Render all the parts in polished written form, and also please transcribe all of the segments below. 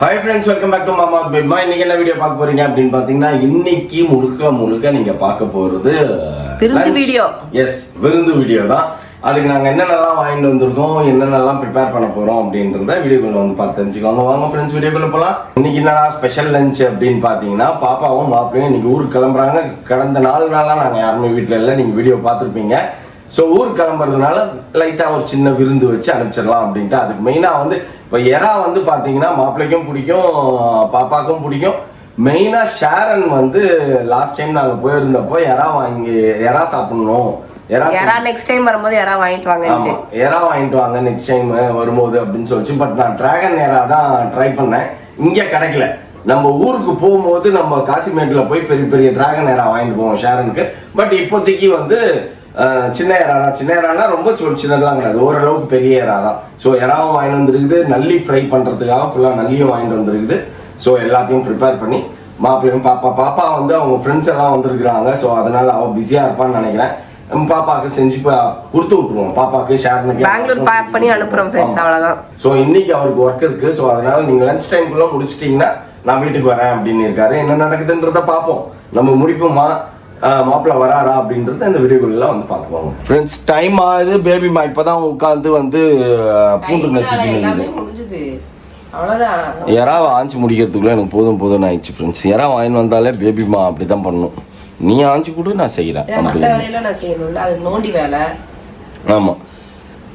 Hi friends, welcome back to Mama Bimma. இன்னைக்கு என்ன video பார்க்க போறீங்க அப்படின்னு பாத்தீங்கன்னா இன்னைக்கு முழுக்க நீங்க பார்க்க போறது விருந்து வீடியோ. எஸ், விருந்து வீடியோ தான். அதுக்கு நாங்க என்னென்னலாம் வாங்கிட்டு வந்திருக்கோம், என்னென்னலாம் ப்ரிப்பேர் பண்ண போறோம் அப்படின்றத வீடியோக்குள்ள வந்து பார்த்து தெரிஞ்சுக்கோங்க. வாங்க ஃப்ரெண்ட்ஸ், வீடியோக்குள்ள போலாம். இன்னைக்கு என்னடா ஸ்பெஷல் லஞ்ச் அப்படின்னு பாத்தீங்கன்னா பாப்பாவும் மாப்பிளையும் இன்னைக்கு ஊருக்கு கிளம்புறாங்க. கடந்த 4 நாளா நாங்க யாருமே வீட்டுல இல்லை, நீங்க வீடியோ பார்த்துருப்பீங்க. ஸோ ஊருக்கு கிளம்புறதுனால லைட்டாக ஒரு சின்ன விருந்து வச்சு அனுப்பிச்சிடலாம் அப்படின்ட்டு. அதுக்கு மெயினாக வந்து இப்போ எறா வந்து பார்த்தீங்கன்னா மாப்பிள்ளைக்கும் பிடிக்கும், பாப்பாக்கும் பிடிக்கும். மெயினாக ஷேரன் வந்து லாஸ்ட் டைம் நாங்கள் போயிருந்தப்போ எறா சாப்பிடணும், எறா நெக்ஸ்ட் டைம் வரும்போது எறா வாங்கிட்டு வாங்க. ஆமாம், எறா வாங்கிட்டு வாங்க நெக்ஸ்ட் டைம் வரும்போது அப்படின்னு சொல்லிச்சு. பட் நான் டிராகன் எறா தான் ட்ரை பண்ணேன், இங்கே கிடைக்கல. நம்ம ஊருக்கு போகும்போது நம்ம காசிமேட்டில் போய் பெரிய பெரிய டிராகன் எறா வாங்கிட்டு போவோம் ஷேரனுக்கு. பட் இப்போதைக்கு வந்து சின்ன எறா தான். சின்ன எறானா ரொம்ப சின்னதெல்லாம் கிடையாது, ஓரளவுக்கு பெரிய எறா தான். ஸோ எறாவும் வாங்கிட்டு வந்துருக்குது, நல்லி ஃப்ரை பண்ணுறதுக்காக ஃபுல்லாக நல்லியும் வாங்கிட்டு வந்துருக்குது. ஸோ எல்லாத்தையும் ப்ரிப்பேர் பண்ணி மாப்பிள்ளையும் பாப்பா வந்து அவங்க ஃப்ரெண்ட்ஸ் எல்லாம் வந்துருக்குறாங்க. ஸோ அதனால அவள் பிஸியாக இருப்பான்னு நினைக்கிறேன். பாப்பாவுக்கு செஞ்சு கொடுத்து விட்டுருவோம். பாப்பாவுக்கு ஷேர்னுக்கு பெங்களூர் பேக் பண்ணி அனுப்புறோம் ஃப்ரெண்ட்ஸ், அவ்வளவுதான். ஸோ இன்னைக்கு அவருக்கு ஒர்க் இருக்கு. ஸோ அதனால நீங்க லஞ்ச் டைம்குள்ள முடிச்சிட்டீங்கன்னா நான் வீட்டுக்கு வரேன் அப்படின்னு இருக்காரு. என்ன நடக்குதுன்றத பார்ப்போம். நம்ம முடிப்போமா, மாப்பிள்ள வராரா அப்படின்றத இந்த வீடியோக்குள்ள வந்து பார்த்துக்கோங்க ஃப்ரெண்ட்ஸ். டைம் ஆகுது, பேபிமா இப்பதான் உட்காந்து வந்து பூண்டு நச்சுட்டு எறாவை ஆஞ்சி முடிக்கிறதுக்குள்ள எனக்கு போதும் ஆயிடுச்சு ஃப்ரெண்ட்ஸ். எறா வாங்கிட்டு வந்தாலே பேபிமா அப்படிதான் பண்ணணும். நீ ஆஞ்சி கொடு, நான் செய்கிறேன். ஆமாம்,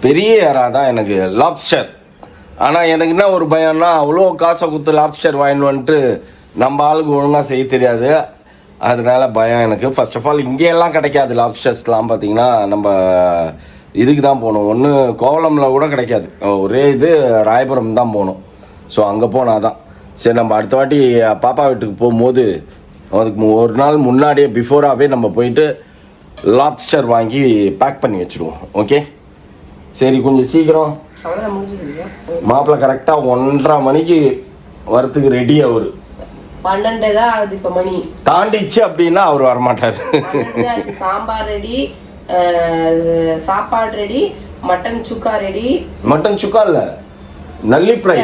பெரிய எறா தான் எனக்கு லாப்ஸ்டர். ஆனால் எனக்கு என்ன ஒரு பயம்னா, அவ்வளோ காசை கொடுத்து லாப்ஸ்டர் வாங்கிட்டு வந்துட்டு நம்ம ஆளுக்கு ஒழுங்காக செய்ய தெரியாது. அதனால பயம் எனக்கு. ஃபர்ஸ்ட் ஆஃப் ஆல் இங்கேயெல்லாம் கிடைக்காது லாப்ஸ்டர்ஸ்லாம். பார்த்தீங்கன்னா நம்ம இதுக்கு தான் போகணும். ஒன்று கோவளமில் கூட கிடைக்காது, ஒரே இது ராயபுரம் தான் போகணும். ஸோ அங்கே போனால் தான் சரி. நம்ம அடுத்த வாட்டி பாப்பா வீட்டுக்கு போகும்போது அதுக்கு ஒரு நாள் முன்னாடியே பிஃபோராகவே நம்ம போயிட்டு லாப்ஸ்டர் வாங்கி பேக் பண்ணி வச்சுருவோம். ஓகே, சரி கொஞ்சம் சீக்கிரம். மாப்பிள்ளை கரெக்டாக 1:30 மணிக்கு வரத்துக்கு ரெடி. அவர் 12 தான் ஆகுது இப்போ மணி தாண்டிச்சு அப்படின்னா அவர் வரமாட்டார். சாம்பார் ரெடி, சாப்பாடு ரெடி, மட்டன் சுக்கா ரெடி. மட்டன் சுக்கா இல்ல, நல்லி ஃப்ரை.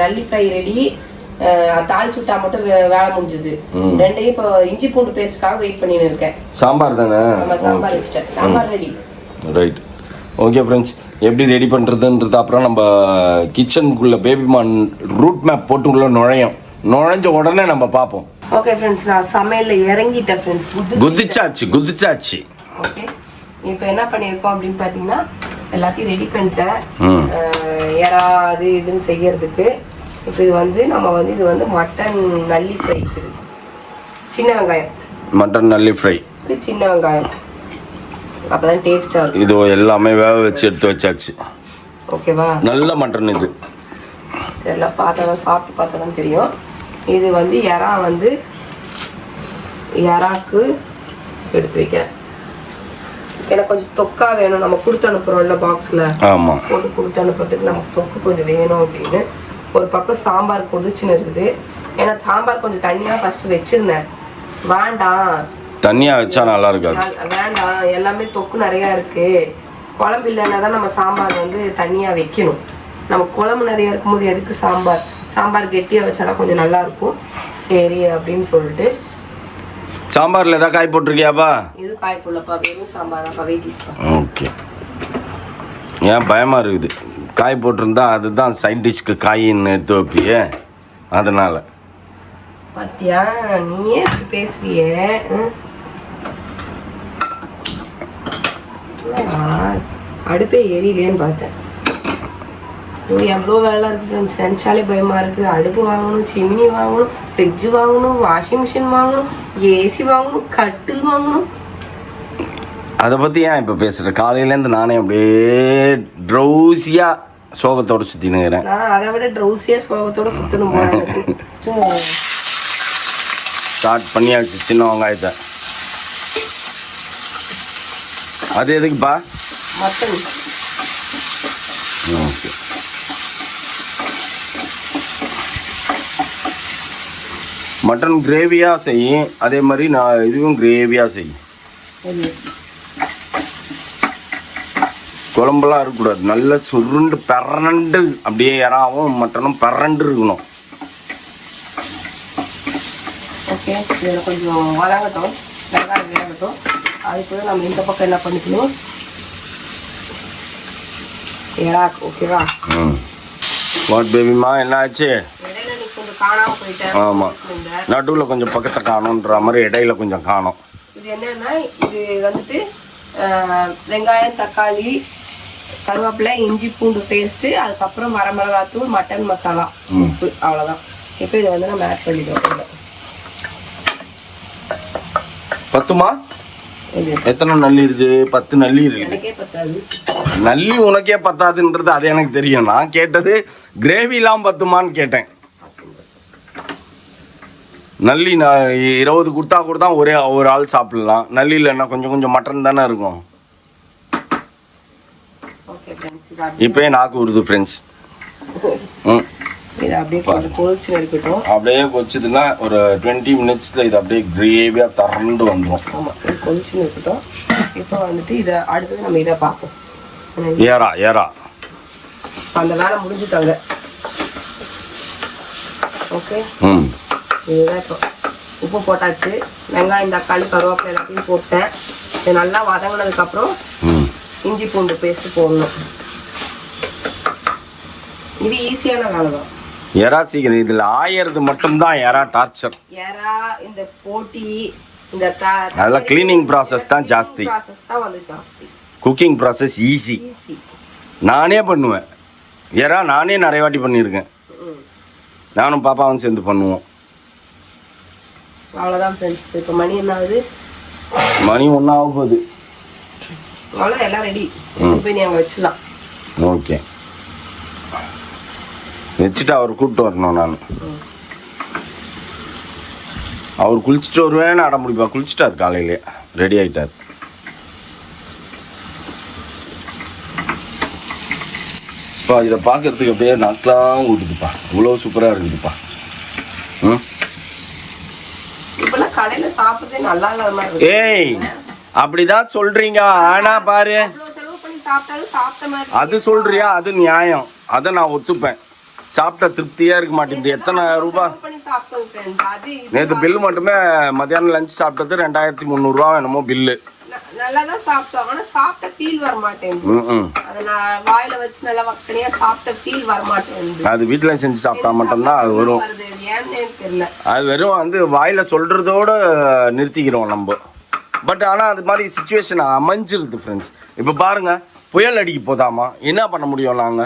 நல்லி ஃப்ரை ரெடி. தால் சுட்டா மட்டும் வேலை முடிஞ்சது. ரெண்டையும் இப்போ இஞ்சி பூண்டு பேஸ்ட்காக வெயிட் பண்ணிட்டு இருக்கேன். சாம்பார் தானே? சாம்பார் வச்சிட்டேன், sambar ready. Right, okay friends. எப்படி ரெடி பண்ணுறதுன்றது அப்புறம் நம்ம கிச்சனுக்குள்ளே பேபிமான் ரூட் மேப் போட்டு உள்ள நுழைஞ்ச உடனே நம்ம பார்ப்போம். ஓகே ஃப்ரெண்ட்ஸ், நான் சமையல்ல இறங்கிட்டேன் ஃப்ரெண்ட்ஸ். குதிச்சாச்சு. ஓகே, இப்போ என்ன பண்ணியிருக்கோம் அப்படின்னு பார்த்தீங்கன்னா எல்லாத்தையும் ரெடி பண்ணிட்டேன். எறா அது இதுன்னு செய்யறதுக்கு. இப்போ இது வந்து நம்ம வந்து இது வந்து மட்டன் நல்லி ஃப்ரை. சின்ன வெங்காயம், மட்டன் நல்லி ஃப்ரை, சின்ன வெங்காயம், அப்பதான் டேஸ்டா இருக்கும். இது எல்லாமே வேக வச்சு எடுத்து வச்சாச்சு. ஓகேவா? நல்ல மட்டன் இது. தெரியல, பார்த்தா சாப்பிட்டு பார்த்தா தான் தெரியும். இது வந்து எறாக்கு எடுத்து வைக்கிறேன். எனக்கு கொஞ்சம் தொக்கா வேணும். நம்ம கொடுத்து அனுப்புறோம்ல பாக்ஸ்ல, ஆமா, போட்டு கொடுத்து அனுப்புறதுக்கு நமக்கு தொக்கு கொஞ்சம் வேணும் அப்படின்னு. ஒரு பக்கம் சாம்பார் கொதிச்சுன்னு இருக்குது. ஏன்னா சாம்பார் கொஞ்சம் தண்ணியா ஃபர்ஸ்ட் வச்சிருந்தேன். வேண்டாம், தண்ணியா வச்சா நல்லா இருக்காது, வேண்டாம், எல்லாமே தொக்கு நிறைய இருக்கு, குழம்பு இல்லைன்னா தான் நம்ம சாம்பார் வந்து தண்ணியா வைக்கணும். நம்ம குழம்பு நிறைய இருக்கும்போது எதுக்கு சாம்பார் கெட்டியாக வச்சாலும் கொஞ்சம் நல்லா இருக்கும். சரி அப்படின்னு சொல்லிட்டு. சாம்பார்ல ஏதாவது காய் போட்டிருக்கியாப்பா? இது காய் போடலப்பா, வெறும் சாம்பார் தான். வெயிட்டிஸ்ப்பா. ஓகே, ஏன் பயமா இருக்குது? காய் போட்டிருந்தா அதுதான் சைட் டிஷ்க்கு காயின்னு எடுத்து வைப்பியே, அதனால. பாத்தியா, நீயே இப்படி பேசுறியே. அடுப்பே எரியலேன்னு பார்த்தேன். எவ்வளோ வேலை இருக்குது ஃப்ரெண்ட்ஸ், நினச்சாலே பயமாக இருக்குது. அடுப்பு வாங்கணும், சிம்னி வாங்கணும், ஃப்ரிட்ஜு வாங்கணும், வாஷிங் மிஷின் வாங்கணும், ஏசி வாங்கணும், கட்டில் வாங்கணும். அதை பற்றி ஏன் இப்போ பேசுகிறேன்? காலையிலேருந்து நானே அப்படியே ட்ரௌசியாக சோகத்தோடு சுற்றினுக்கிறேன். நான் அதை விட ட்ரௌசியாக சோகத்தோடு சுற்றணும். ஸ்டார்ட் பண்ணியாச்சு சின்ன வெங்காயத்தை. அது எதுக்குப்பா? மட்டன். ஓகே, மட்டன் கிரேவியாக செய்யும், அதே மாதிரி நான் இதுவும் கிரேவியாக செய்யும். குழம்புலாம் இருக்கக்கூடாது, நல்ல சுருண்டு பரண்டு அப்படியே இறாவும் மட்டனும் பரண்டு இருக்கணும். ஓகே, இதில் கொஞ்சம் வதங்கட்டும், வெங்காயம் வேகட்டும். அதுக்கு நம்ம இந்த பக்கம் என்ன பண்ணிக்கணும், இறாக்கு. ஓகேவா? வாட் பேபிமா என்ன ஆச்சு? இடையில நீ கொஞ்சம் காணாமல் போயிட்டேன். ஆமாம், நடுவில் கொஞ்சம் பக்கத்தை காணுன்ற மாதிரி இடையில கொஞ்சம் காணும். இது என்னன்னா, இது வந்துட்டு வெங்காயம், தக்காளி, கருவேப்பிலை, இஞ்சி பூண்டு பேஸ்ட்டு, அதுக்கப்புறம் வரமிளகாத்தூள், மட்டன் மசாலா, உப்பு, அவ்வளோதான். இப்போ இதை வந்து நம்ம ஆட் பண்ணிடுவோம். பத்துமா? எத்தனை நல்லி இருக்கு? 10 நல்லி இருக்கு. எனக்கே பத்தாது. நல்லி உனக்கே பத்தாதுன்றது அது எனக்கு தெரியும். நான் கேட்டது கிரேவிலாம் பத்துமான்னு கேட்டேன். நல்லி நான் 20 கொடுத்தா ஒரே ஒரு ஆள் சாப்பிடலாம். நல்லி இல்லைன்னா கொஞ்சம் கொஞ்சம் மட்டன் தானே இருக்கும். இப்போயே நாக்கு உருது ஃப்ரெண்ட்ஸ். இது அப்படியே கொஞ்சம் கொதிச்சு இருக்கட்டும். அப்படியே கொதிச்சதுன்னா ஒரு 20 மினிட்ஸில் இது அப்படியே கிரேவியாக திறந்து வந்துடும். ஆமாம், இது கொதிச்சுன்னு இருக்கட்டும். இப்போ வந்துட்டு இதை அடுத்தது நம்ம இதை பார்ப்போம். ஏறா அந்த வேலை முடிஞ்சுட்டாங்க. ஓகே, இதுதான் இப்போ உப்பு போட்டாச்சு. வெங்காயம், தக்காளி, கருவேப்பிலை எல்லாத்தையும் போட்டேன். இது நல்லா வதங்கினதுக்கப்புறம் இஞ்சி பூண்டு பேஸ்ட்டு போடணும். இது ஈஸியான வேலை தான். எறா சீக்கிரம் இதில் ஆயிறது மட்டும்தான் எறா டார்ச்சர். எறா இந்த போட்டி இந்த அதெல்லாம் கிளீனிங் ப்ராசஸ் தான் ஜாஸ்தி. குக்கிங் ப்ராசஸ் ஈஸி, நானே பண்ணுவேன். எறா நானே நிறைய வாட்டி பண்ணியிருக்கேன். நானும் பாப்பாவும் சேர்ந்து பண்ணுவோம். அவ்வளோதான் ஃப்ரெண்ட்ஸ். இப்போ மணி என்ன ஆகுது? மணி 1 ஆக போகுது. அவ்வளோதான், எல்லாம் ரெடி. போய் நீ அங்கே வச்சிடலாம். ஓகே, வச்சுட்டு அவர் கூப்பிட்டு வரணும். நான் அவர் குளிச்சுட்டு வருவேன்னு அடம் முடிப்பா. குளிச்சுட்டார், காலையிலே ரெடி ஆகிட்டார். இப்போ இதை பார்க்கறதுக்கு அப்படியே நாக்கெலாம் ஊட்டுதுப்பா. இவ்வளோ சூப்பராக இருக்குதுப்பா. இப்பெல்லாம் கடையில சாப்பிடுறதே நல்லா இல்லாத மாதிரி இருக்கு. ஏய், அப்படிதான் சொல்றீங்க. ஆனா பாரு, அது சொல்றியா? அது நியாயம், அதை நான் ஒத்துப்பேன். சாப்பிட்ட திருப்தியா இருக்க மாட்டேங்குது. எத்தனை ரூபா? நேற்று பில்லு மட்டுமே மத்தியானம் லஞ்ச் சாப்பிட்டது 2300 என்னமோ பில்லு. நல்லாதான் சாப்பிட்டோம், ஆனா சாப்பிட்ட ஃபீல் வர மாட்டேங்குது. அத நான் வாயில வச்சு நல்லா வக்கனையா சாப்பிட்ட ஃபீல் வர மாட்டேங்குது. அது வீட்ல செஞ்சு சாப்பிட்டா மட்டும்தான் அது வரும். ஏன்னு தெரியல. அது வெறும் வந்து வாயில சொல்றதோட நிறுத்திக்கிறோம் நம்ம. பட் ஆனா அது மாதிரி சிச்சுவேஷன் அமைஞ்சிருது ஃப்ரெண்ட்ஸ். இப்போ பாருங்க, புயல் அடிக்க போதாமா, என்ன பண்ண முடியும் நாங்க?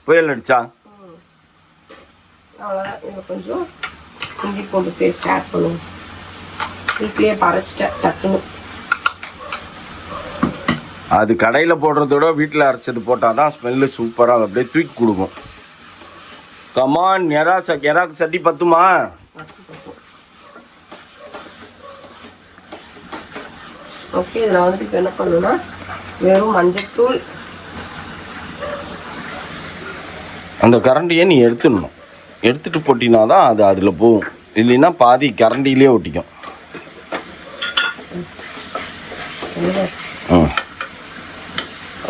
புயல் அடிச்சா அவ்வளோதான். இதில் கொஞ்சம் இஞ்சி பூண்டு பேஸ்ட் ஆட் பண்ணுவோம். வீட்லேயே பறைச்சிட்டேன் டக்குன்னு. அது கடையில் போடுறதோட வீட்டில் அரைச்சது போட்டால் தான் ஸ்மெல்லு சூப்பராக அப்படியே தூக்கி கொடுக்கும். கமான், எறாக்கு சட்டி பத்துமா? ஓகே, இதில் வந்துட்டு இப்போ என்ன பண்ணணும்னா வெறும் மஞ்சத்தூள். அந்த கரண்டியை நீ எடுத்துடணும். எடுத்துட்டு போட்டினா தான் அது அதில் போகும். இல்லைன்னா பாதி கரண்டியிலே ஒட்டிக்கும்.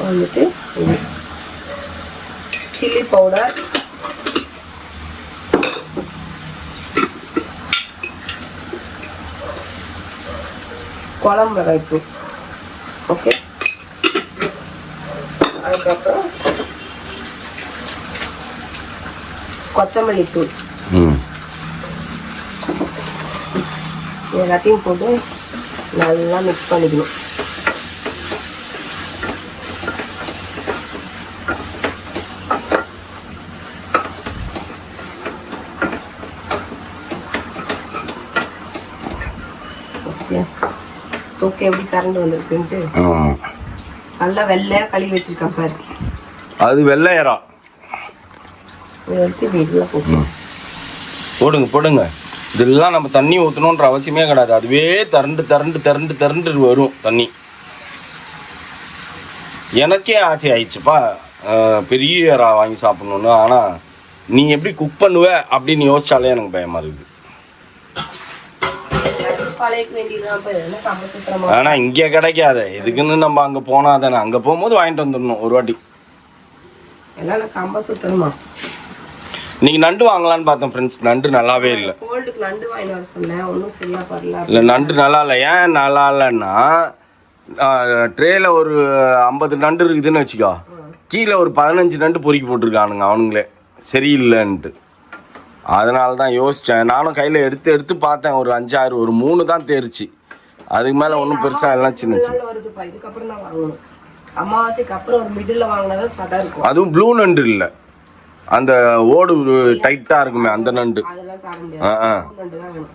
வந்துட்டு சில்லி பவுடர், குழம்பு மிளகாய்த்தூள். ஓகே, அதுக்கப்புறம் கொத்தமல்லி தூள். எல்லாத்தையும் போட்டு நல்லா மிக்ஸ் பண்ணிக்கணும். ஓகே, எப்படி கரண்ட் வந்திருக்குன்ட்டு நல்லா வெள்ளையா கழுவி வச்சிருக்கேன் பாரு. அது வெள்ளையரா. இதை எடுத்து வீட்டில் போடுங்க. இதெல்லாம் நம்ம தண்ணி ஊற்றணுன்ற அவசியமே கிடையாது. அதுவே திரண்டு வரும் தண்ணி. எனக்கே ஆசை ஆயிடுச்சுப்பா பெரிய இறா வாங்கி சாப்பிட்ணுன்னு. ஆனால் நீ எப்படி குக் பண்ணுவ அப்படின்னு யோசிச்சாலே எனக்கு பயமாக இருக்குது. பழையக்க வேண்டியதுதான். இப்போ என்ன கம்ப சுத்திரமா? ஆனால் இங்கே கிடைக்காது. இதுக்குன்னு நம்ம அங்கே போனால் தானே, அங்கே போகும்போது வாங்கிட்டு வந்துடணும் ஒரு வாட்டி. எல்லாம் கம்ப சுத்திரமா. இன்னைக்கு நண்டு வாங்கலான்னு பார்த்தேன் ஃப்ரெண்ட்ஸ். நண்டு நல்லாவே இல்லை. கோல்டுக்கு நண்டு வாங்கிட்டு வர சொன்னேன், ஒன்றும் சரியா வரல. இல்லை நண்டு நல்லா இல்லை. ஏன் நல்லா இல்லைன்னா ட்ரேயில் ஒரு 50 நண்டு இருக்குதுன்னு வச்சுக்கோ, கீழே ஒரு 15 நண்டு பொறுக்கி போட்டிருக்கானுங்க அவனுங்களே, சரியில்லைன்ட்டு. அதனால தான் யோசித்தேன். நானும் கையில் எடுத்து பார்த்தேன். ஒரு 5-6, ஒரு 3 தான் தேர்ச்சி. அதுக்கு மேலே ஒன்றும் பெருசாக எல்லாம் சின்ன சின்ன வருதுப்பா. இதுக்கப்புறம் தான் வாங்கணும். அமாவாசைக்கு அப்புறம் ஒரு மிடில் வாங்கினாதான் சதா இருக்கும். அதுவும் ப்ளூ நண்டு இல்லை, அந்த ஓடு டைட்டாக இருக்குமே அந்த நண்டு. அதெல்லாம் சாப்பிட முடியாது. நண்டு தான் வேணும்.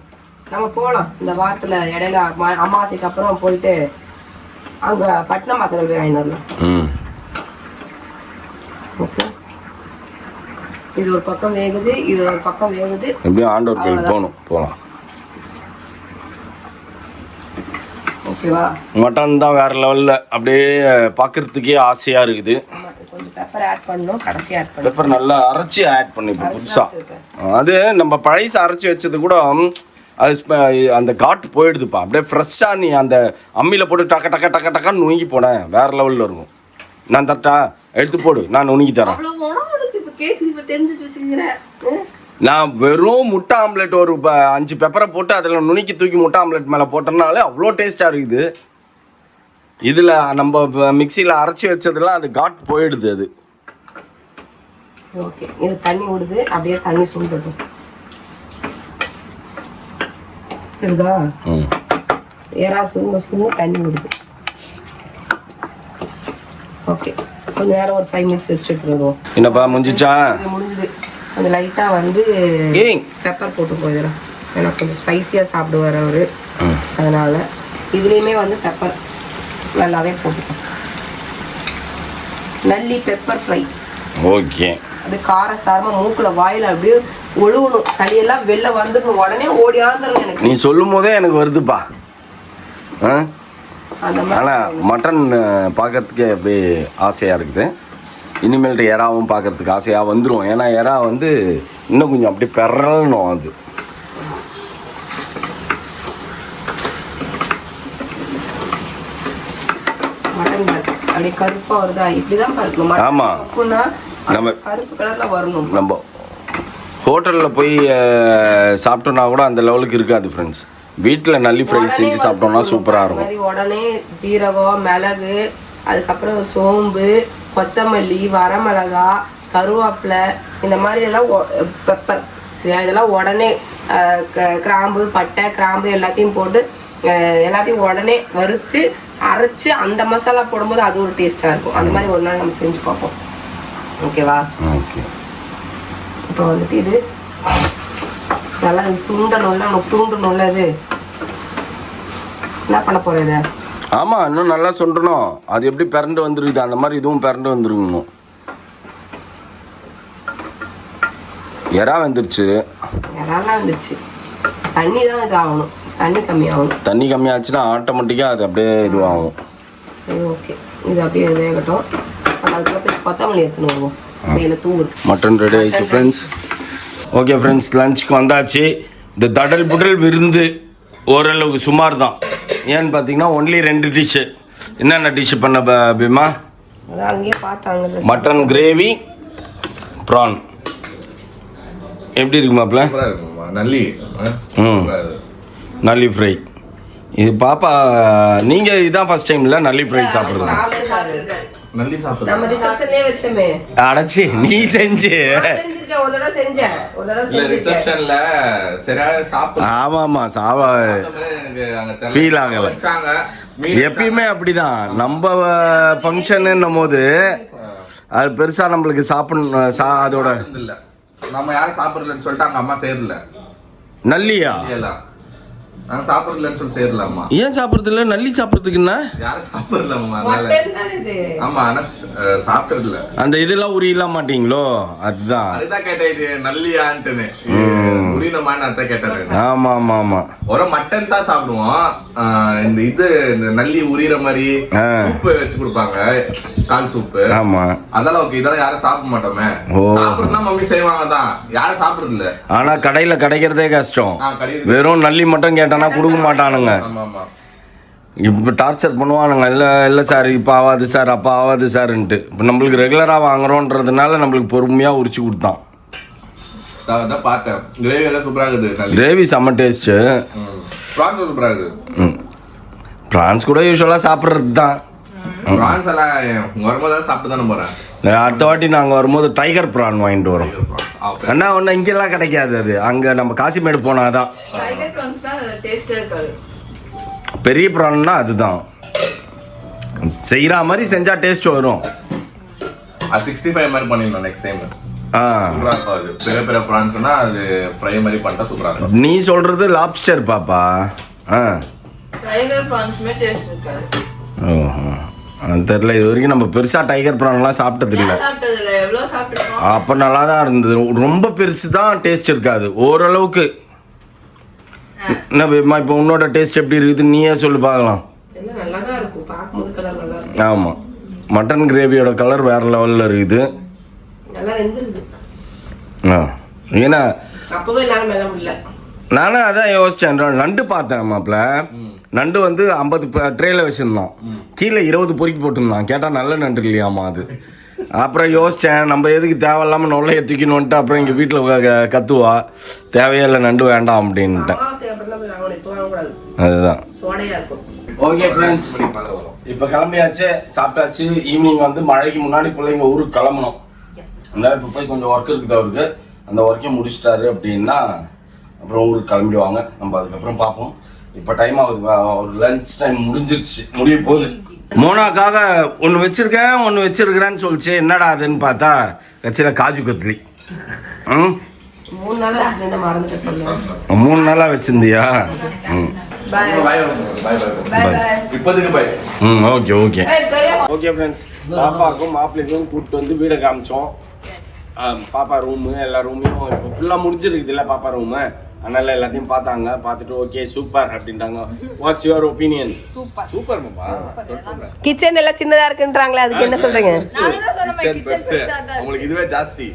நம்ம போகலாம் இந்த வாரத்தில். இடையில அமாவாசைக்கு அப்புறம் போயிட்டு அங்கே பட்டினம் பக்கத்தில் போய் வாங்கிட்டு வரலாம். ஓகே, இது ஒரு பக்கம் வேகுது, இது ஒரு பக்கம் வேகுது. எப்படியும் ஆண்டவர் கோயில் போகலாம். ஓகேவா? மட்டன் தான் வேற லெவலில் அப்படியே பார்க்கறதுக்கே ஆசையாக இருக்குது. கொஞ்சம் பெப்பர் ஆட் பண்ணணும், கடைசி ஆட் பண்ணணும். பெப்பர் நல்லா அரைச்சி ஆட் பண்ணிப்போம் புதுசாக. அது நம்ம பழைசு அரைச்சி வச்சது கூட அது அந்த காட்டு போயிடுதுப்பா. அப்படியே ஃப்ரெஷ்ஷாக நீ அந்த அம்மியில் போட்டு டக்க டக்க டக்க டக்கான்னு நுணுங்கி போனேன், வேறு லெவலில் இருக்கும். நான் தட்டா எடுத்து போடு, நான் நுணுங்கி தரேன். நான் வெறும் முட்டை ஆம்லெட் ஒரு 5 பெப்பரை போட்டு அதில் நுணுக்கி தூக்கி முட்டை ஆம்லெட் மேலே போட்டோம்னாலே அவ்வளோ டேஸ்ட்டாக இருக்குது. இதில் நம்ம மிக்சியில் அரைச்சி வச்சதுலாம் அது காட் போயிடுது. அது ஓகே, இது தண்ணி விடுது, அப்படியே தண்ணி சுண்டட்டும். தெரியுதா? ஏறா சுருங்க தண்ணி விடுது. ஓகே, கொஞ்ச நேரம் ஒரு 5 மினிட்ஸ் ரெஸ்ட் எடுத்துருவோம். என்னப்பா முடிஞ்சிச்சா? முடிஞ்சுது. கொஞ்சம் லைட்டாக வந்து பெப்பர் போட்டு போயிடுறேன். ஏன்னா கொஞ்சம் ஸ்பைஸியாக சாப்பிடுவார் அவர், அதனால் இதுலேயுமே வந்து பெப்பர் நல்லாவே போட்டுக்கோம். நல்லி பெப்பர் ஃப்ரை. ஓகே, அப்படியே காரசாரமாக மூக்கில் வாயில் அப்படியே ஒழுகணும், சளியெல்லாம் வெளில வந்துடணும், உடனே ஓடி ஆந்துடணும். எனக்கு நீ சொல்லும் போதே எனக்கு வருதுப்பா. ஆனால் மட்டன் பார்க்கறதுக்கே அப்படியே ஆசையாக இருக்குது. இனிமேல்ட்டு எறாவும் பார்க்கறதுக்கு ஆசையாக வந்துடும். ஏன்னா எறா வந்து இன்னும் கொஞ்சம் அப்படியே பெறணும். அது மட்டன் அப்படியே கருப்பாக வருதா? இப்படிதான் பார்க்கணும். ஆமாம், நம்ம கருப்பு கலரில் வரணும். நம்ம ஹோட்டலில் போய் சாப்பிட்டோன்னா கூட அந்த லெவலுக்கு இருக்காது ஃப்ரெண்ட்ஸ். வீட்டில் நல்லி ஃப்ரை செஞ்சு சாப்பிட்டோம்னா சூப்பராக இருக்கும். உடனே ஜீரகம், மிளகு, அதுக்கப்புறம் சோம்பு, கொத்தமல்லி, வரமிளகா, கருவேப்பிலை, இந்த மாதிரி எல்லாம் பெப்பர் இதெல்லாம் உடனே கிராம்பு, பட்டை, கிராம்பு எல்லாத்தையும் போட்டு எல்லாத்தையும் உடனே வறுத்து அரைச்சி அந்த மசாலா போடும்போது அது ஒரு டேஸ்ட்டாக இருக்கும். அந்த மாதிரி ஒரு நாள் நம்ம செஞ்சு பார்ப்போம். ஓகேவா? ஓகே, இப்போ வந்துட்டு இது நல்லா சுண்டணும்ல, நமக்கு சுண்டணும்ல. இது என்ன பண்ண போகிற இதை? ஆமாம், இன்னும் நல்லா சொல்லணும். அது எப்படி பிறண்டு வந்துருக்குது அந்த மாதிரி இதுவும் பிறண்டு வந்துருக்கணும். எறா வந்துருச்சு, எறாலாம் வந்துருச்சு. தண்ணி தான் இது ஆகணும், தண்ணி கம்மியாகணும். தண்ணி கம்மியாச்சுன்னா ஆட்டோமேட்டிக்காக அது அப்படியே இதுவாகும். சரி, ஓகே, இது அப்படியே வேகட்டும். அதுக்கப்புறம் கொத்தமல்லி எடுத்துன்னு வருவோம். மேலே தூங்குது. மட்டன் ரெடி ஆகிடுச்சு ஃப்ரெண்ட்ஸ். ஓகே ஃப்ரெண்ட்ஸ், லஞ்சுக்கு வந்தாச்சு. இந்த தடல் புடல் விருந்து ஓரளவுக்கு சுமார் தான். ஏன்னு பார்த்தீங்கன்னா ஒன்லி 2 டிஷ்ஷு. என்னென்ன டிஷ்ஷு பண்ண பீமா? அதான் அங்கேயே பார்த்தாங்க. Mutton gravy, prawn. எப்படி இருக்கு மாப்பிள்ள? நல்லி நல்லி ஃப்ரை. இது பாப்பா, நீங்கள் இதுதான் ஃபர்ஸ்ட் டைம் இல்லை நல்லி ஃப்ரை சாப்பிட்றது? நல்லி சாப்பிடுறது நம்ம ரிசப்ஷன்லயே வெச்சமே. அடச்சி நீ செஞ்சு செஞ்சிருக்கேன், ஒரு தடவை செஞ்சேன். ரிசப்ஷன்ல சரியா சாப்பிடு. ஆமா சாவா எனக்கு அங்க ஃபீல் ஆகல. எப்பயுமே அப்படிதான். நம்ம ஃபங்க்ஷன்னும் போது அது பெருசா நம்மளுக்கு சாப்பிடணும். அதோட இல்ல நம்ம யாரும் சாப்பிடலன்னு சொல்லிட்டு அங்க அம்மா சேரல. நல்லியா? நான் சாப்பிடலன்னு சொல்லி சேரலாமா? ஏன் சாப்பிடுறது இல்ல? நல்லி சாப்பிடுறதுக்குன்னா யாரும் சாப்பிடலாமா? ஆமா, ஆனா சாப்பிடுறது இல்ல. அந்த இதெல்லாம் உரியலாம் மாட்டீங்களோ? அதுதான் கேட்டேன், இது நல்லியான்ட்டுன்னு உரியனமான்னு அதான் கேட்டேன். ஆமா ஆமா ஆமா, ஒரு மட்டன் தான் சாப்பிடுவோம். இந்த இந்த நல்லி உரியிற மாதிரி சூப்பு வச்சு கொடுப்பாங்க, கால் சூப்பு. ஆமா, அதெல்லாம் ஓகே. இதெல்லாம் யாரும் சாப்பிட மாட்டோமே. சாப்பிடுறதுனா மம்மி செய்வாங்க தான், யாரும் சாப்பிடுறது இல்ல. ஆனா கடையில கிடைக்கிறதே கஷ்டம். வெறும் நல்லி மட்டும் கேட்டானா கொடுக்க மாட்டானுங்க. ஆமா ஆமா, இப்போ டார்ச்சர் பண்ணுவானுங்க. இல்லை சார் இப்போ ஆகாது சார், அப்போ ஆகாது சார்ன்ட்டு. இப்போ நம்மளுக்கு ரெகுலராக வாங்குறோன்றதுனால நம்மளுக்கு பொறுமையாக உரிச்சு கொடுத்தான். அதான் பார்த்தேன். கிரேவி எல்லாம் சூப்பராக இருக்குது. கிரேவி செம்ம டேஸ்ட்டு. ப்ரான்ஸ் சூப்பராக இருக்குது. ப்ரான்ஸ் கூட யூஸ்வலாக சாப்பிட்றது தான். ப்ரான்ஸ் எல்லாம் வரும்போது சாப்பிட்டு தானே போகிறேன். அடுத்த வாட்டி நாங்கள் வரும்போது டைகர் ப்ரான் வாங்கிட்டு வரோம். அண்ணா ஒன்று இங்கெல்லாம் கிடைக்காது, அது அங்கே நம்ம காசிமேடு போனால் தான். பெரிய ப்ரான்னா அதுதான் செய்கிற மாதிரி செஞ்சால் டேஸ்ட் வரும். 65 மாதிரி பண்ணிடலாம் நெக்ஸ்ட் டைம். பெரிய பெரிய ப்ரான்ஸ்னா அது ஃப்ரை மாதிரி பண்ணிட்டா சூப்பரா இருக்கும். நீ சொல்றது லாப்ஸ்டர் பாப்பா. டைகர் ப்ரான்ஸ்மே டேஸ்ட் இருக்காது. ஓஹோ, தெரியல. இது வரைக்கும் நம்ம பெருசா டைகர் ப்ரான்லாம் சாப்பிட்டது இல்லை. அப்போ நல்லா தான் இருந்தது. ரொம்ப பெருசு தான் டேஸ்ட் இருக்காது, ஓரளவுக்கு. என்ன இப்போ உன்னோட டேஸ்ட் எப்படி இருக்குது நீயே சொல்லி பார்க்கலாம். ஆமாம், மட்டன் கிரேவியோட கலர் வேற லெவலில் இருக்குது. ஏன்னா நானும் அதான் யோசிச்சேன். நண்டு பார்த்தேன் மாப்பிள்ள. நண்டு வந்து 50 ட்ரேல வச்சுருந்தான், கீழே 20 பொறுக்கி போட்டுருந்தான். கேட்டால் நல்ல நண்டு இல்லையாமா அது. அப்புறம் யோசித்தேன், நம்ம எதுக்கு தேவையில்லாமல் நொல்லையை தூக்கிணுன்ட்டு அப்புறம் எங்கள் வீட்டில் கத்துவா, தேவையே இல்லை நண்டு வேண்டாம் அப்படின்ட்டேன். அதுதான். ஓகே ஃப்ரெண்ட்ஸ், இப்போ கிளம்பியாச்சு, சாப்பிட்டாச்சு. ஈவினிங் வந்து மழைக்கு முன்னாடி பிள்ளைங்க ஊருக்கு கிளம்பணும். அதனால இப்போ போய் கொஞ்சம் ஒர்க் இருக்குது அவருக்கு. அந்த ஒர்க்கையும் முடிச்சிட்டாரு அப்படின்னா அப்புறம் ஊருக்கு கிளம்பிடுவாங்க. நம்ம அதுக்கப்புறம் பார்ப்போம். இப்போ டைம் ஆகுது, ஒரு லன்ச் டைம் முடிஞ்சிருச்சு, முடிய போகுது. மோனாக்காக ஒன்று வச்சிருக்கிறேன்னு சொல்லிச்சு. என்னடா அதுன்னு பார்த்தா கட்சியில் காஜு கத்லி. 3 நாளாக வச்சிருந்தியா? ஓகே ஓகே ஓகே ஃப்ரெண்ட்ஸ், பாப்பாவுக்கும் மாப்பிள்ளைக்கும் கூப்பிட்டு வந்து வீடை காமிச்சோம். பாப்பா ரூமு எல்லா ரூமையும் இப்போ ஃபுல்லாக முடிஞ்சிருக்குது இல்லை பாப்பா ரூமு. அதனால எல்லாத்தையும் பார்த்தாங்க, பார்த்துட்டு ஓகே சூப்பர் அப்படின்ட்டாங்க. What's your opinion? சூப்பர் மாமா. கிச்சன் எல்லாம் சின்னதா இருக்குன்றாங்களே, அதுக்கு என்ன சொல்றீங்க? உங்களுக்கு இதுவே ஜாஸ்தி.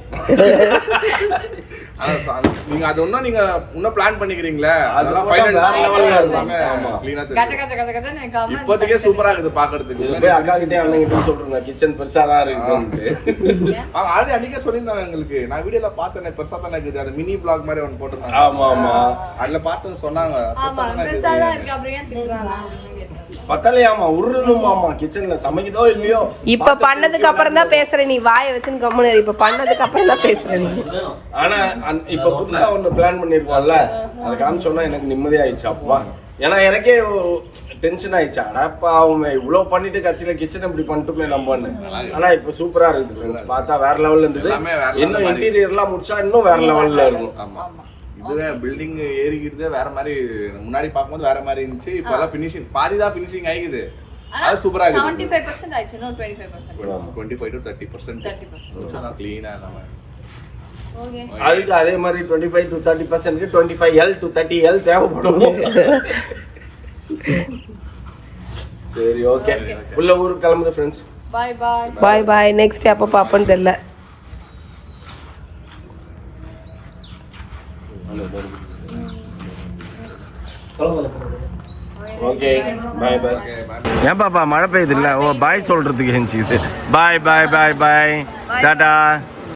நீங்க அது ஒன்னும் நீங்க இன்னும் பிளான் பண்ணிக்கிறீங்களே, அதெல்லாம் ஃபைனல் லெவல்ல இருக்காங்க. ஆமா, க்ளீனா தெரியும். இப்போதைக்கே சூப்பரா இருக்குது பாக்குறதுக்கு. போய் அக்கா கிட்டே அண்ணன் கிட்டே சொல்றேன் கிச்சன் பெருசா தான் இருக்குன்னு. ஆல்ரெடி அன்னைக்கே சொல்லியிருந்தாங்க எங்களுக்கு. நான் வீடியோல பார்த்தேன், பெருசா தான் இருக்குது. அது மினி பிளாக் மாதிரி ஒன்று போட்டிருந்தாங்க. ஆமா ஆமா, அதுல பார்த்து சொன்னாங்க பத்தலையாமா உருளுமாமா கிச்சன்ல சமைக்குதோ இல்லையோ. இப்ப பண்ணதுக்கு அப்புறம் தான் பேசுறேன், நீ வாயை வச்சுன்னு கம்முனு. இப்ப பண்ணதுக்கு அப்புறம் தான் பேசுறேன். ஆனா இப்ப புதுசா ஒண்ணு பிளான் பண்ணிருக்கோம்ல, அதை காமிச்சோன்னா எனக்கு நிம்மதியாயிடுச்சு. அப்பா ஏன்னா எனக்கே டென்ஷன் ஆயிடுச்சு. அடப்பா அவங்க இவ்வளவு பண்ணிட்டு கட்சியில கிச்சன் இப்படி பண்ணிட்டுமே நம்பன்னு. ஆனா இப்ப சூப்பரா இருக்குது ஃப்ரெண்ட்ஸ், பார்த்தா வேற லெவல்ல இருந்தது. இன்னும் இன்டீரியர்லாம் முடிச்சா இன்னும் வேற லெவல்ல இருக்கும். ஆமா, இதுவே பில்டிங் ஏறிக்கிறதே வேற மாதிரி. முன்னாடி பார்க்கும்போது வேற மாதிரி இருந்துச்சு. இப்போலாம் ஃபினிஷிங் பாதி தான் ஃபினிஷிங் ஆகிக்குது. அது சூப்பரா இருக்கு. 75% ஆயிடுச்சு, இன்னும் 25%. 25 to 30% க்ளீனா நம்ம. ஓகே, அதுக்கு அதே மாதிரி 25 to 30%, 25L to 30L தேவைப்படும். சரி ஓகே, உள்ள ஊருக்கு கிளம்புது friends. Bye bye bye bye. Next எப்போ பாப்போன்னு தெரியல. Okay bye bye. ஏன் பாப்பா மழை பெய்யுது இல்லை? ஓ பாய் சொல்றதுக்கு ஹெஞ்சிக்குது. பாய் பாய் பாய் பாய், டாடா.